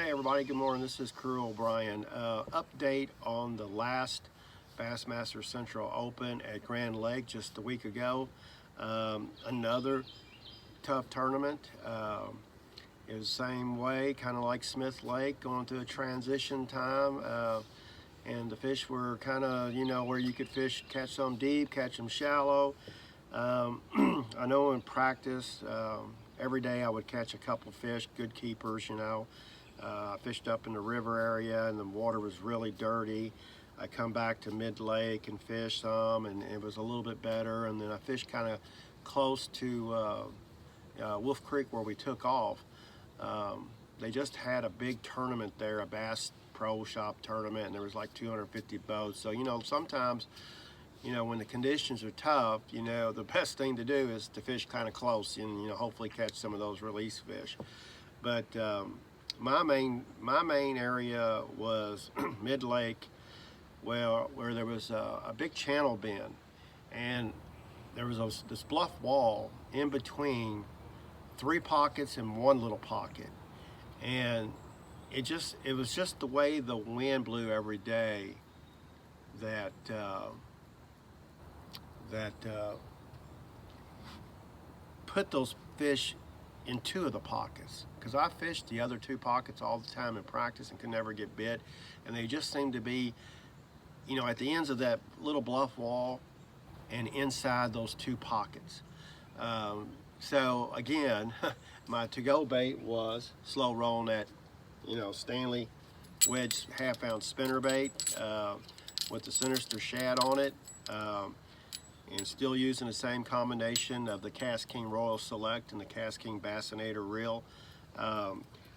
Hey everybody, good morning. This is Crew O'Brien. Update on the last Bassmaster Central Open at Grand Lake just a week ago. Another tough tournament. It was the same way, kind of like Smith Lake, going through a transition time. And the fish were kind of, where you could catch some deep, catch them shallow. I know in practice, every day I would catch a couple fish, good keepers, I fished up in the river area and the water was really dirty. I come back to mid-lake and fish some, and it was a little bit better. And then I fished kind of close to Wolf Creek where we took off. They just had a big tournament there, a Bass Pro Shop tournament, and there was like 250 boats. So, sometimes, when the conditions are tough, the best thing to do is to fish kind of close and, hopefully catch some of those release fish. But my main area was mid-lake, where there was a big channel bend, and there was this bluff wall in between 3 pockets and 1 little pocket, and it was just the way the wind blew every day that put those fish in 2 of the pockets, because I fished the other 2 pockets all the time in practice and could never get bit, and they just seemed to be at the ends of that little bluff wall and inside those 2 pockets. So again, my to-go bait was slow rolling that Stanley wedge half-ounce spinner bait with the Sinister shad on it, and still using the same combination of the Cast King Royal Select and the Cast King Bassinator reel.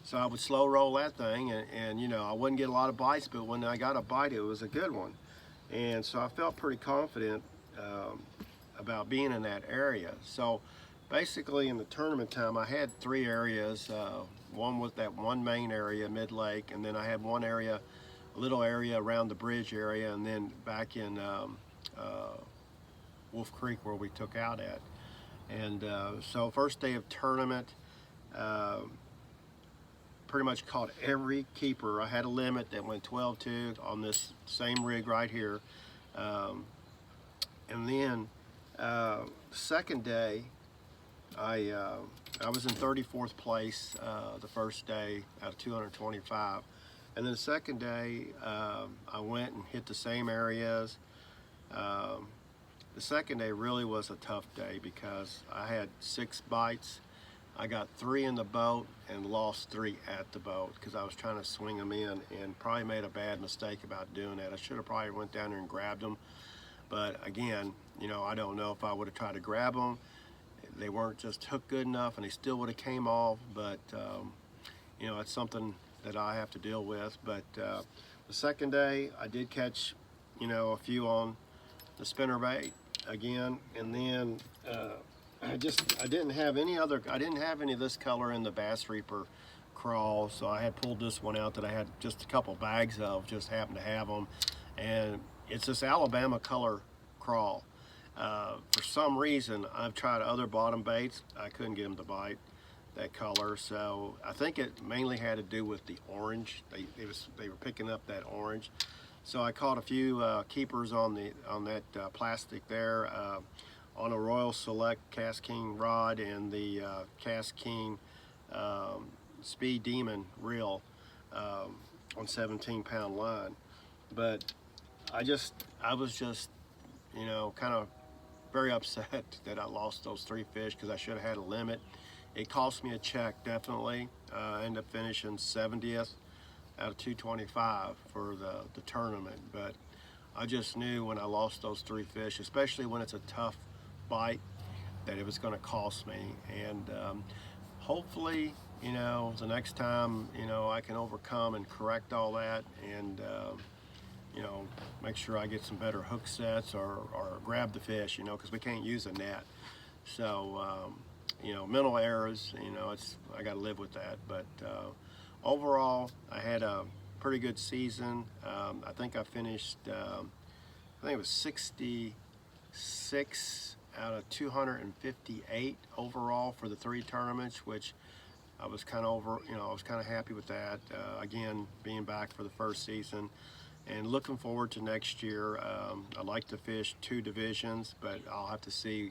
So I would slow roll that thing, and I wouldn't get a lot of bites, but when I got a bite, it was a good one. And so I felt pretty confident about being in that area. So basically in the tournament time, I had 3 areas. One was that one main area, mid-lake, and then I had one area, a little area around the bridge area, and then back in Wolf Creek where we took out at. And so first day of tournament, pretty much caught every keeper. I had a limit that went 12-2 on this same rig right here. And then second day, I was in 34th place the first day out of 225. And then the second day, I went and hit the same areas. The second day really was a tough day because I had 6 bites. I got 3 in the boat and lost 3 at the boat because I was trying to swing them in, and probably made a bad mistake about doing that. I should have probably went down there and grabbed them. But again, I don't know if I would have tried to grab them. They weren't just hooked good enough, and they still would have came off. But it's something that I have to deal with. But the second day, I did catch, a few on the spinner bait again, and then I didn't have any of this color in the Bass Reaper crawl, so I had pulled this one out that I had just a couple bags of, just happened to have them, and it's this Alabama color crawl. For some reason, I've tried other bottom baits, I couldn't get them to bite that color, so I think it mainly had to do with the orange. They were picking up that orange. So I caught a few keepers on that plastic there, on a Royal Select Cast King rod and the Cast King Speed Demon reel on 17-pound line. But I was just kind of very upset that I lost those 3 fish, because I should have had a limit. It cost me a check, definitely. I ended up finishing 70th out of 225 for the tournament. But I just knew when I lost those 3 fish, especially when it's a tough bite, that it was going to cost me. And hopefully, the next time, I can overcome and correct all that, and make sure I get some better hook sets or grab the fish, because we can't use a net. So mental errors, I got to live with that. But overall, I had a pretty good season. I think I finished, I think it was 66 out of 258 overall for the 3 tournaments, which I was kind of I was kind of happy with that. Again, being back for the first season, and looking forward to next year. I'd like to fish 2 divisions, but I'll have to see,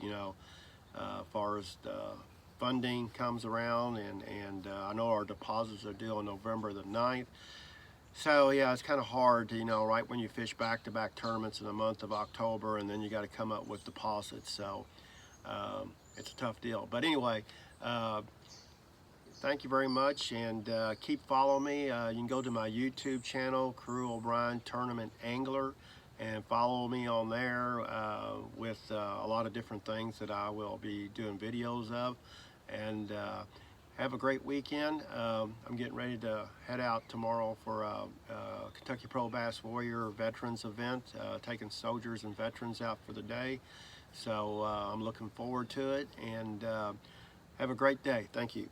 as far as the funding comes around, and I know our deposits are due on November the 9th. So yeah, it's kind of hard to, right when you fish back-to-back tournaments in the month of October, and then you got to come up with deposits. So it's a tough deal. But anyway, thank you very much, and keep following me. You can go to my YouTube channel, Crew O'Brien Tournament Angler, and follow me on there with a lot of different things that I will be doing videos of. And have a great weekend. I'm getting ready to head out tomorrow for a Kentucky Pro Bass Warrior Veterans event, taking soldiers and veterans out for the day. So I'm looking forward to it, and have a great day. Thank you.